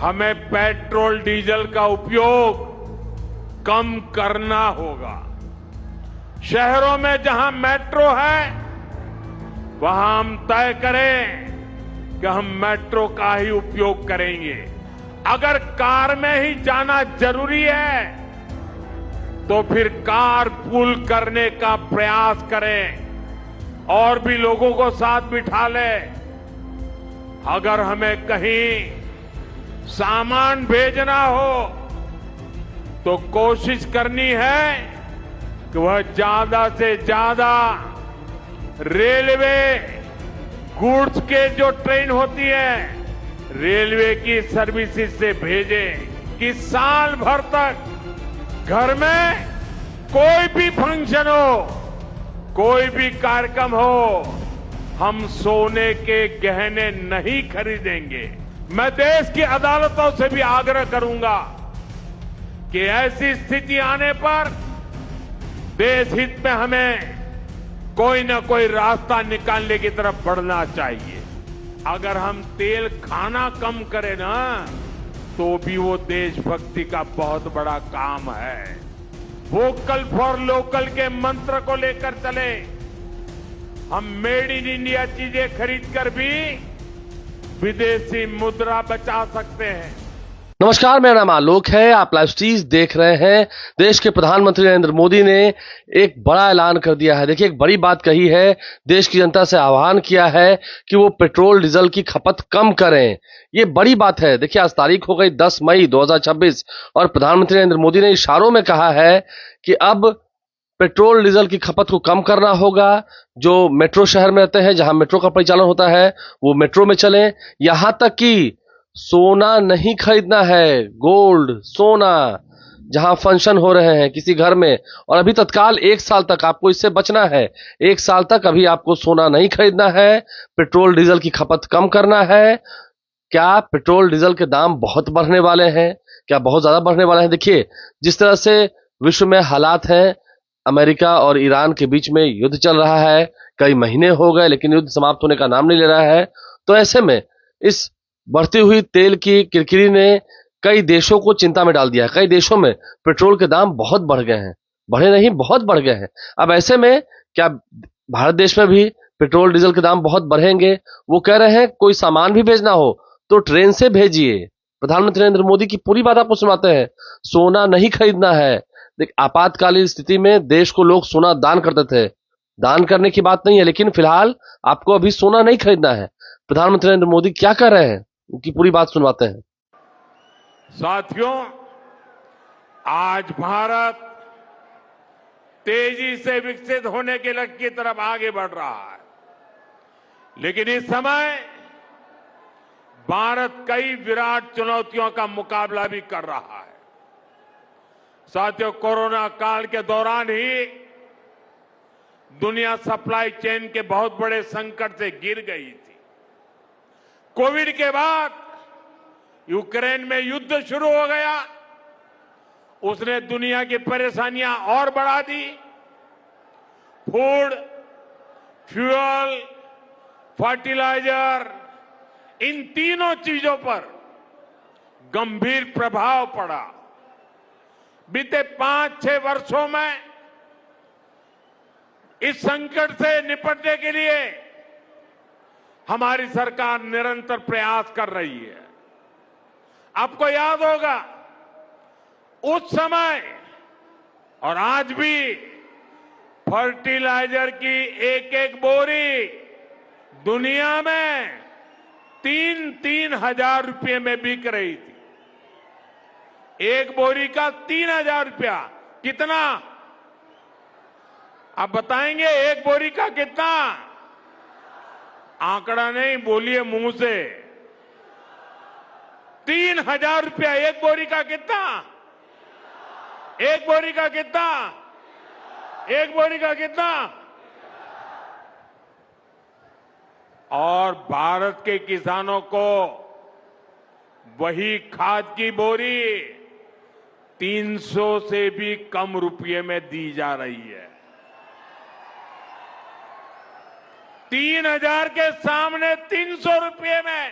हमें petrol diesel का उपयोग कम करना होगा। शहरों में जहां मेट्रो है वहां हम तय करें कि हम मेट्रो का ही उपयोग करेंगे। अगर कार में ही जाना जरूरी है तो फिर कार पूल करने का प्रयास करें और भी लोगों को साथ बिठा लें। अगर हमें कहीं सामान भेजना हो तो कोशिश करनी है कि वह ज्यादा से ज्यादा रेलवे गुड्स के जो ट्रेन होती है रेलवे की सर्विसेज से भेजें कि साल भर तक घर में कोई भी फंक्शन हो, कोई भी कार्यक्रम हो, हम सोने के गहने नहीं खरीदेंगे। मैं देश की अदालतों से भी आग्रह करूंगा कि ऐसी स्थिति आने पर देश हित में हमें कोई ना कोई रास्ता निकालने की तरफ बढ़ना चाहिए। अगर हम तेल खाना कम करें ना तो भी वो देशभक्ति का बहुत बड़ा काम है। वोकल फॉर लोकल के मंत्र को लेकर चले। हम मेड इन इंडिया चीजें खरीदकर भी विदेशी मुद्रा बचा सकते हैं। नमस्कार, मेरा नाम आलोक है। आप लाइव स्ट्रीज देख रहे हैं। देश के प्रधानमंत्री नरेंद्र मोदी ने एक बड़ा ऐलान कर दिया है। देखिए, एक बड़ी बात कही है, देश की जनता से आह्वान किया है कि वो पेट्रोल डीजल की खपत कम करें। ये बड़ी बात है। देखिए, आज तारीख हो गई 10 मई 2026 और प्रधानमंत्री नरेंद्र मोदी ने इशारों में कहा है कि अब पेट्रोल डीजल की खपत को कम करना होगा। जो मेट्रो शहर में रहते हैं, जहां मेट्रो का परिचालन होता है, वो मेट्रो में चलें। यहां तक कि सोना नहीं खरीदना है, गोल्ड सोना, जहां फंक्शन हो रहे हैं किसी घर में, और अभी तत्काल 1 साल तक आपको इससे बचना है। 1 साल तक अभी आपको सोना नहीं खरीदना है, पेट्रोल डीजल की खपत कम करना है। क्या पेट्रोल डीजल के दाम बहुत बढ़ने वाले हैं? क्या बहुत ज्यादा बढ़ने वाले हैं? देखिए, जिस तरह से विश्व में हालात हैं, अमेरिका और ईरान के बीच में युद्ध चल रहा है, कई महीने हो गए लेकिन युद्ध समाप्त होने का नाम नहीं ले रहा है। तो ऐसे में इस बढ़ती हुई तेल की किरकिरी ने कई देशों को चिंता में डाल दिया है। कई देशों में पेट्रोल के दाम बहुत बढ़ गए हैं, बढ़े नहीं, बहुत बढ़ गए हैं। अब ऐसे में क्या भारत देश में भी पेट्रोल डीजल के दाम बहुत बढ़ेंगे? वो कह रहे हैं कोई सामान भी भेजना हो तो ट्रेन से भेजिए। प्रधानमंत्री नरेंद्र मोदी की पूरी बात आपको सुनाते हैं। सोना नहीं खरीदना है। देख, आपातकालीन स्थिति में देश को लोग सोना दान करते थे, दान करने की बात नहीं है, लेकिन फिलहाल आपको अभी सोना नहीं खरीदना है। प्रधानमंत्री नरेंद्र मोदी क्या कर रहे हैं, उनकी पूरी बात सुनवाते हैं। साथियों, आज भारत तेजी से विकसित होने के लक्ष्य की तरफ आगे बढ़ रहा है, लेकिन इस समय भारत कई विराट चुनौतियों का मुकाबला भी कर रहा है। साथियों, कोरोना काल के दौरान ही दुनिया सप्लाई चेन के बहुत बड़े संकट से गिर गई थी। कोविड के बाद यूक्रेन में युद्ध शुरू हो गया, उसने दुनिया की परेशानियां और बढ़ा दी। फूड, फ्यूल, फर्टिलाइजर, इन तीनों चीजों पर गंभीर प्रभाव पड़ा। बीते 5-6 वर्षों में इस संकट से निपटने के लिए हमारी सरकार निरंतर प्रयास कर रही है। आपको याद होगा, उस समय और आज भी फर्टिलाइजर की एक बोरी दुनिया में 3-3 हजार रुपये में बिक रही थी। एक बोरी का 3,000 रुपया। कितना? आप बताएंगे एक बोरी का कितना? आंकड़ा नहीं, बोलिए मुंह से। 3,000 रुपया एक बोरी का। कितना? एक बोरी का कितना? एक बोरी का कितना? और भारत के किसानों को वही खाद की बोरी 300 से भी कम रुपये में दी जा रही है। 3,000 के सामने 300 रुपये में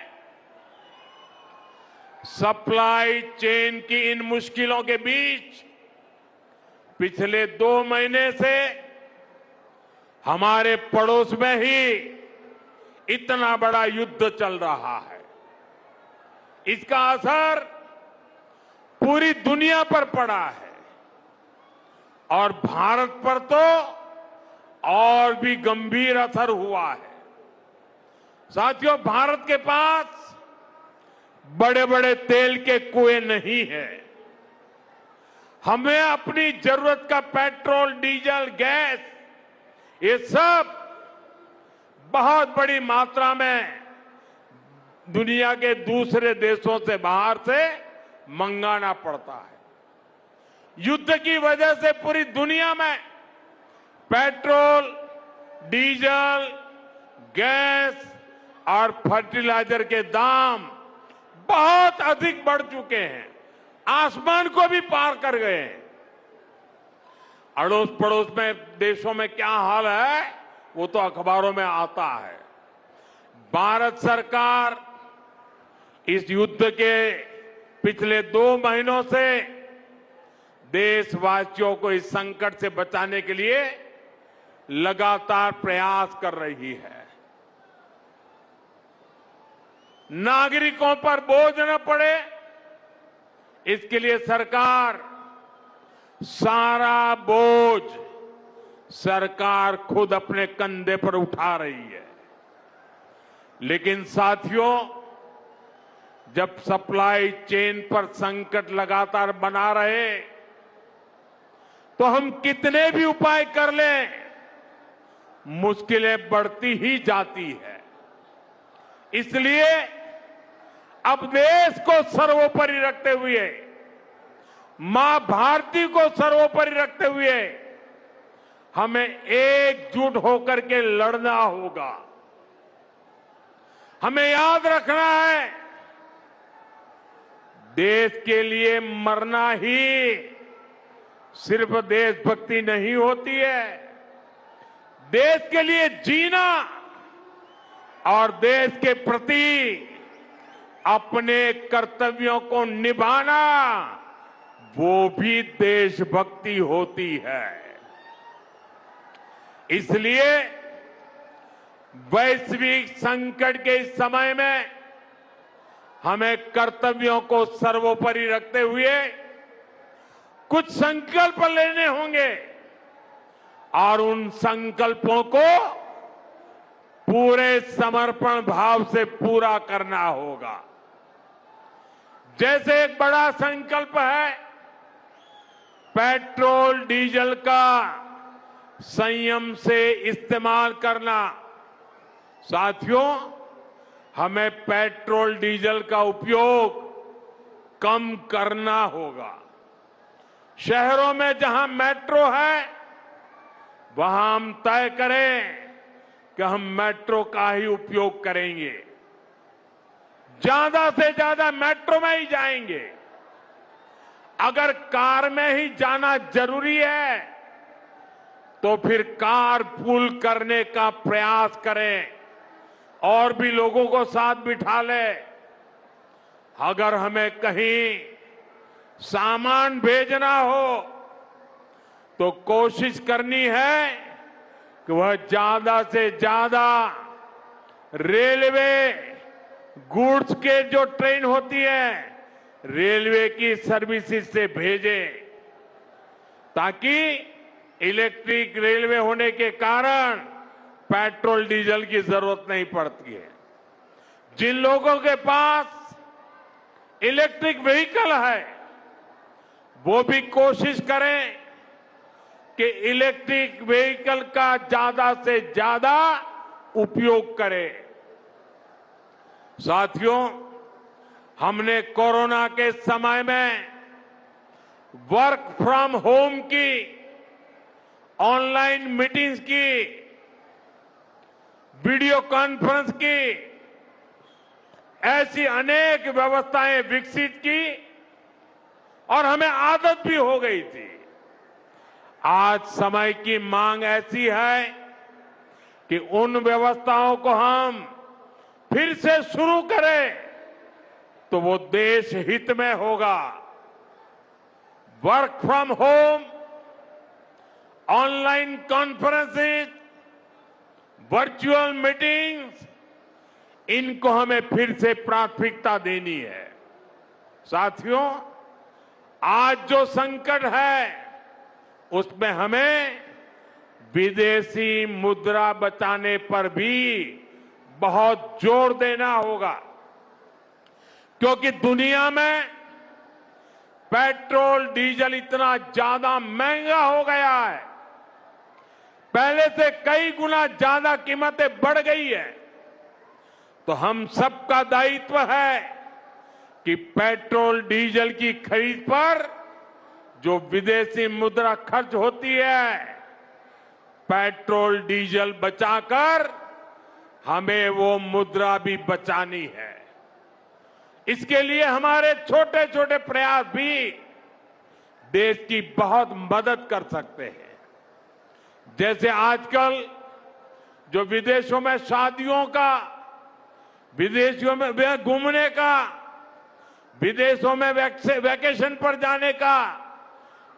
सप्लाई चेन की इन मुश्किलों के बीच पिछले 2 महीने से हमारे पड़ोस में ही इतना बड़ा युद्ध चल रहा है। इसका असर पूरी दुनिया पर पड़ा है और भारत पर तो और भी गंभीर असर हुआ है। साथियों, भारत के पास बड़े बड़े तेल के कुएं नहीं है। हमें अपनी जरूरत का पेट्रोल, डीजल, गैस, ये सब बहुत बड़ी मात्रा में दुनिया के दूसरे देशों से, बाहर से मंगाना पड़ता है। युद्ध की वजह से पूरी दुनिया में पेट्रोल, डीजल, गैस और फर्टिलाइजर के दाम बहुत अधिक बढ़ चुके हैं, आसमान को भी पार कर गए हैं। अड़ोस पड़ोस में देशों में क्या हाल है वो तो अखबारों में आता है। भारत सरकार इस युद्ध के पिछले 2 महीनों से देशवासियों को इस संकट से बचाने के लिए लगातार प्रयास कर रही है। नागरिकों पर बोझ न पड़े, इसके लिए सरकार सारा बोझ सरकार खुद अपने कंधे पर उठा रही है। लेकिन साथियों, जब सप्लाई चेन पर संकट लगातार बना रहे तो हम कितने भी उपाय कर लें, मुश्किलें बढ़ती ही जाती है। इसलिए अब देश को सर्वोपरि रखते हुए, मां भारती को सर्वोपरि रखते हुए हमें एकजुट होकर के लड़ना होगा। हमें याद रखना है, देश के लिए मरना ही सिर्फ देशभक्ति नहीं होती है। देश के लिए जीना और देश के प्रति अपने कर्तव्यों को निभाना, वो भी देशभक्ति होती है। इसलिए वैश्विक संकट के इस समय में हमें कर्तव्यों को सर्वोपरि रखते हुए कुछ संकल्प लेने होंगे और उन संकल्पों को पूरे समर्पण भाव से पूरा करना होगा। जैसे एक बड़ा संकल्प है पेट्रोल डीजल का संयम से इस्तेमाल करना। साथियों, हमें पेट्रोल डीजल का उपयोग कम करना होगा। शहरों में जहां मेट्रो है वहां हम तय करें कि हम मेट्रो का ही उपयोग करेंगे, ज्यादा से ज्यादा मेट्रो में ही जाएंगे। अगर कार में ही जाना जरूरी है तो फिर कार पूल करने का प्रयास करें और भी लोगों को साथ बिठा लें। अगर हमें कहीं सामान भेजना हो तो कोशिश करनी है कि वह ज्यादा से ज्यादा रेलवे गुड्स के जो ट्रेन होती है रेलवे की सर्विसेज से भेजे, ताकि इलेक्ट्रिक रेलवे होने के कारण पेट्रोल डीजल की जरूरत नहीं पड़ती है। जिन लोगों के पास इलेक्ट्रिक व्हीकल है वो भी कोशिश करें कि इलेक्ट्रिक व्हीकल का ज्यादा से ज्यादा उपयोग करें। साथियों, हमने कोरोना के समय में वर्क फ्रॉम होम की, ऑनलाइन मीटिंग्स की, वीडियो कॉन्फ्रेंस की, ऐसी अनेक व्यवस्थाएं विकसित की और हमें आदत भी हो गई थी। आज समय की मांग ऐसी है कि उन व्यवस्थाओं को हम फिर से शुरू करें तो वो देश हित में होगा। Work from home, online conferences, virtual meetings, इनको हमें फिर से प्राथमिकता देनी है। साथियों, आज जो संकट है उसमें हमें विदेशी मुद्रा बचाने पर भी बहुत जोर देना होगा, क्योंकि दुनिया में पेट्रोल डीजल इतना ज्यादा महंगा हो गया है, पहले से कई गुना ज्यादा कीमतें बढ़ गई है। तो हम सबका दायित्व है कि पेट्रोल डीजल की खरीद पर जो विदेशी मुद्रा खर्च होती है, पेट्रोल डीजल बचाकर हमें वो मुद्रा भी बचानी है। इसके लिए हमारे छोटे छोटे प्रयास भी देश की बहुत मदद कर सकते हैं। जैसे आजकल जो विदेशों में शादियों का, विदेशों में घूमने का, विदेशों में वैकेशन पर जाने का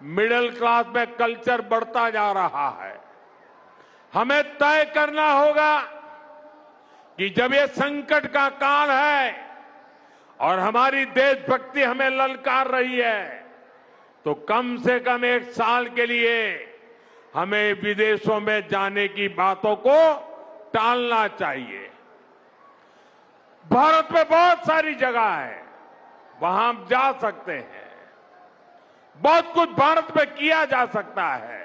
मिडिल क्लास में कल्चर बढ़ता जा रहा है। हमें तय करना होगा कि जब ये संकट का काल है और हमारी देशभक्ति हमें ललकार रही है, तो कम से कम 1 साल के लिए हमें विदेशों में जाने की बातों को टालना चाहिए। भारत में बहुत सारी जगह है, वहां हम जा सकते हैं। बहुत कुछ भारत में किया जा सकता है।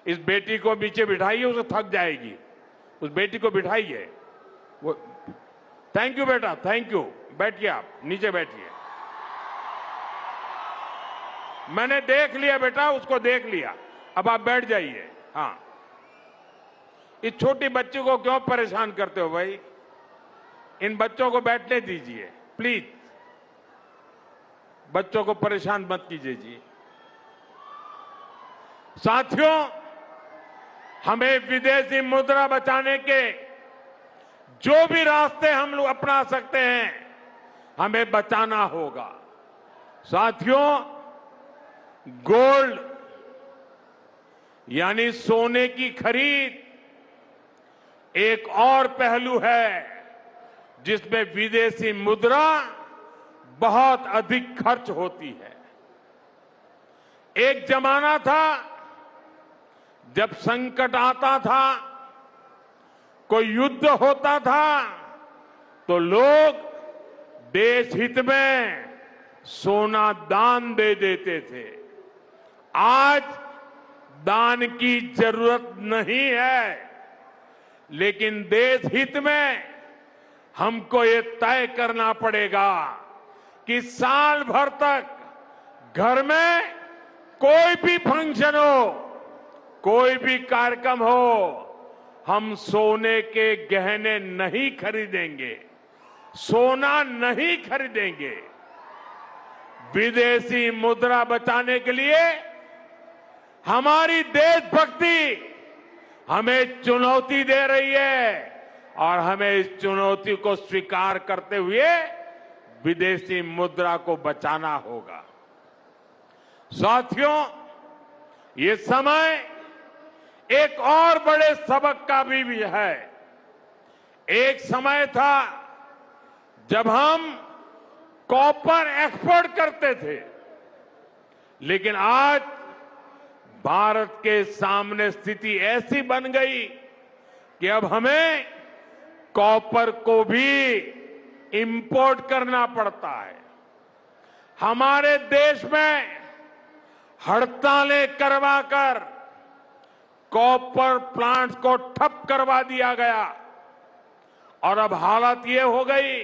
इस बेटी को नीचे बिठाइए, उसे थक जाएगी। उस बेटी को बिठाइए। वो थैंक यू बेटा, थैंक यू। बैठिए, आप नीचे बैठिए। मैंने देख लिया बेटा, उसको देख लिया। अब आप बैठ जाइए। हाँ, इस छोटी बच्ची को क्यों परेशान करते हो भाई? इन बच्चों को बैठने दीजिए प्लीज। बच्चों को परेशान मत कीजिए जी। साथियों, हमें विदेशी मुद्रा बचाने के जो भी रास्ते हम लोग अपना सकते हैं, हमें बचाना होगा। साथियों, गोल्ड यानी सोने की खरीद एक और पहलू है जिसमें विदेशी मुद्रा बहुत अधिक खर्च होती है। एक जमाना था जब संकट आता था, कोई युद्ध होता था, तो लोग देश हित में सोना दान दे देते थे। आज दान की जरूरत नहीं है, लेकिन देश हित में हमको ये तय करना पड़ेगा कि साल भर तक घर में कोई भी फंक्शन हो, कोई भी कार्यक्रम हो, हम सोने के गहने नहीं खरीदेंगे, सोना नहीं खरीदेंगे। विदेशी मुद्रा बचाने के लिए हमारी देशभक्ति हमें चुनौती दे रही है और हमें इस चुनौती को स्वीकार करते हुए विदेशी मुद्रा को बचाना होगा। साथियों, ये समय एक और बड़े सबक का भी है। एक समय था जब हम कॉपर एक्सपोर्ट करते थे, लेकिन आज भारत के सामने स्थिति ऐसी बन गई कि अब हमें कॉपर को भी इंपोर्ट करना पड़ता है। हमारे देश में हड़तालें करवाकर कॉपर प्लांट्स को ठप करवा दिया गया और अब हालत ये हो गई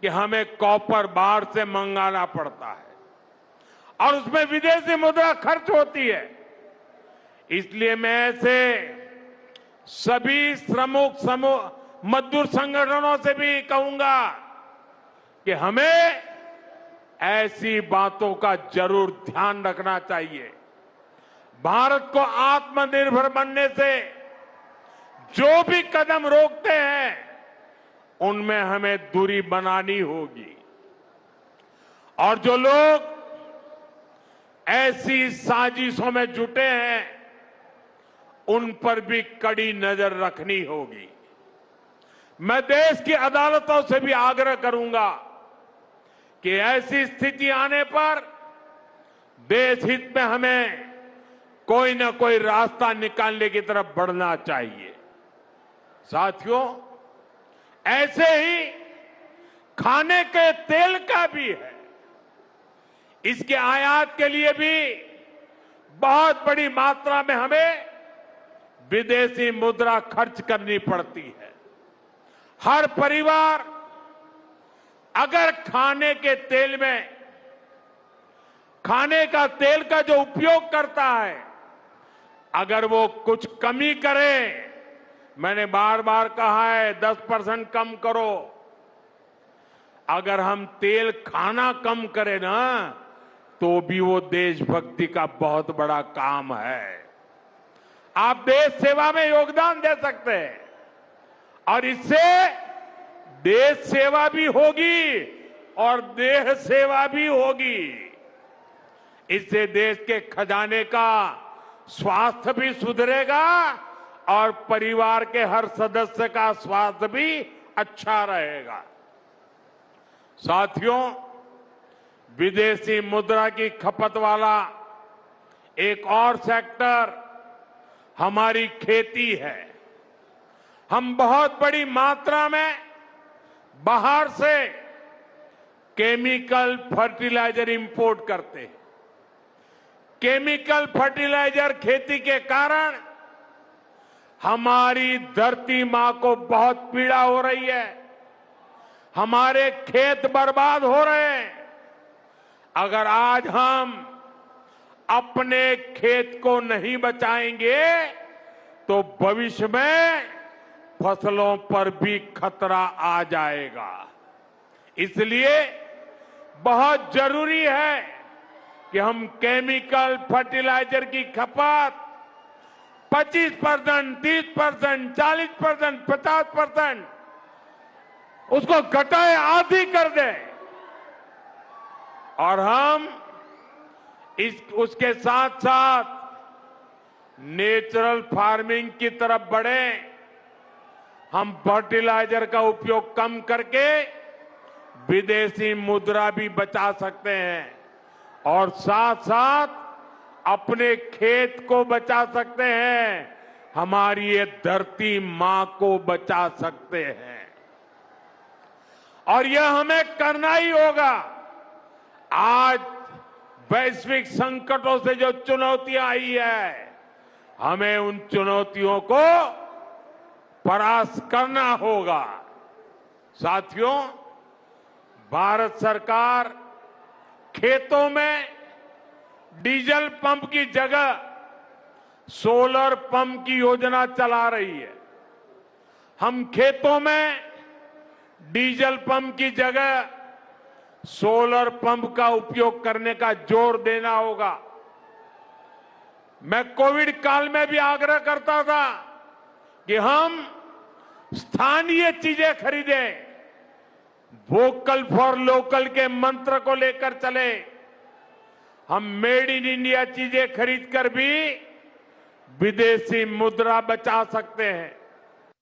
कि हमें कॉपर बाहर से मंगाना पड़ता है और उसमें विदेशी मुद्रा खर्च होती है। इसलिए मैं ऐसे सभी श्रमिक समूह मजदूर संगठनों से भी कहूंगा कि हमें ऐसी बातों का जरूर ध्यान रखना चाहिए। भारत को आत्मनिर्भर बनने से जो भी कदम रोकते हैं, उनमें हमें दूरी बनानी होगी। और जो लोग ऐसी साजिशों में जुटे हैं, उन पर भी कड़ी नजर रखनी होगी। मैं देश की अदालतों से भी आग्रह करूंगा कि ऐसी स्थिति आने पर देश हित में हमें कोई ना कोई रास्ता निकालने की तरफ बढ़ना चाहिए। साथियों, ऐसे ही खाने के तेल का भी है। इसके आयात के लिए भी बहुत बड़ी मात्रा में हमें विदेशी मुद्रा खर्च करनी पड़ती है। हर परिवार अगर खाने के तेल में खाने का तेल का जो उपयोग करता है, अगर वो कुछ कमी करे, मैंने बार बार कहा है 10% कम करो। अगर हम तेल खाना कम करें ना, तो भी वो देशभक्ति का बहुत बड़ा काम है। आप देश सेवा में योगदान दे सकते हैं और इससे देश सेवा भी होगी और देह सेवा भी होगी। इससे देश के खजाने का स्वास्थ्य भी सुधरेगा और परिवार के हर सदस्य का स्वास्थ्य भी अच्छा रहेगा। साथियों, विदेशी मुद्रा की खपत वाला एक और सेक्टर हमारी खेती है। हम बहुत बड़ी मात्रा में बाहर से केमिकल फर्टिलाइजर इंपोर्ट करते हैं। केमिकल फर्टिलाइजर खेती के कारण हमारी धरती मां को बहुत पीड़ा हो रही है। हमारे खेत बर्बाद हो रहे हैं। अगर आज हम अपने खेत को नहीं बचाएंगे तो भविष्य में फसलों पर भी खतरा आ जाएगा। इसलिए बहुत जरूरी है कि हम केमिकल फर्टिलाइजर की खपत 25%, 30%, 40%, 50% उसको घटाए, आधी कर दें और हम उसके साथ साथ नेचुरल फार्मिंग की तरफ बढ़े। हम फर्टिलाइजर का उपयोग कम करके विदेशी मुद्रा भी बचा सकते हैं और साथ साथ अपने खेत को बचा सकते हैं, हमारी ये धरती मां को बचा सकते हैं। और यह हमें करना ही होगा। आज वैश्विक संकटों से जो चुनौतियां आई है, हमें उन चुनौतियों को परास्त करना होगा। साथियों, भारत सरकार खेतों में डीजल पंप की जगह सोलर पंप की योजना चला रही है। हम खेतों में डीजल पंप की जगह सोलर पंप का उपयोग करने का जोर देना होगा। मैं कोविड काल में भी आग्रह करता था कि हम स्थानीय चीजें खरीदें, वोकल फॉर लोकल के मंत्र को लेकर चले। हम मेड इन इंडिया चीजें खरीदकर भी विदेशी मुद्रा बचा सकते हैं।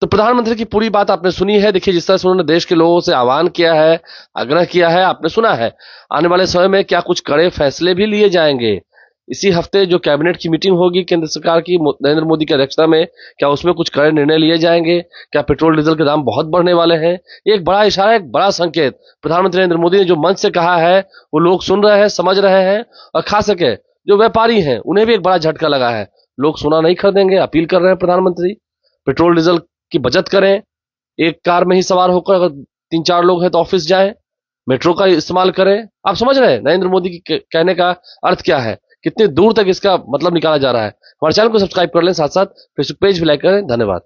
तो प्रधानमंत्री की पूरी बात आपने सुनी है। देखिए, जिस तरह से उन्होंने देश के लोगों से आह्वान किया है, आग्रह किया है, आपने सुना है। आने वाले समय में क्या कुछ कड़े फैसले भी लिए जाएंगे। इसी हफ्ते जो कैबिनेट की मीटिंग होगी केंद्र सरकार की, नरेंद्र मोदी की अध्यक्षता में, क्या उसमें कुछ कड़े निर्णय लिए जाएंगे? क्या पेट्रोल डीजल के दाम बहुत बढ़ने वाले हैं? एक बड़ा इशारा, एक बड़ा संकेत प्रधानमंत्री नरेंद्र मोदी ने जो मंच से कहा है, वो लोग सुन रहे हैं, समझ रहे हैं और खास करके जो व्यापारी हैं उन्हें भी एक बड़ा झटका लगा है। लोग सोना नहीं खरीदेंगे, अपील कर रहे हैं प्रधानमंत्री। पेट्रोल डीजल की बचत करें, एक कार में ही सवार होकर अगर 3-4 लोग हैं तो ऑफिस जाएं, मेट्रो का इस्तेमाल करें। आप समझ रहे हैं नरेंद्र मोदी के कहने का अर्थ क्या है, कितने दूर तक इसका मतलब निकाला जा रहा है। हमारे चैनल को सब्सक्राइब कर लें, साथ साथ फेसबुक पेज भी लाइक करें। धन्यवाद।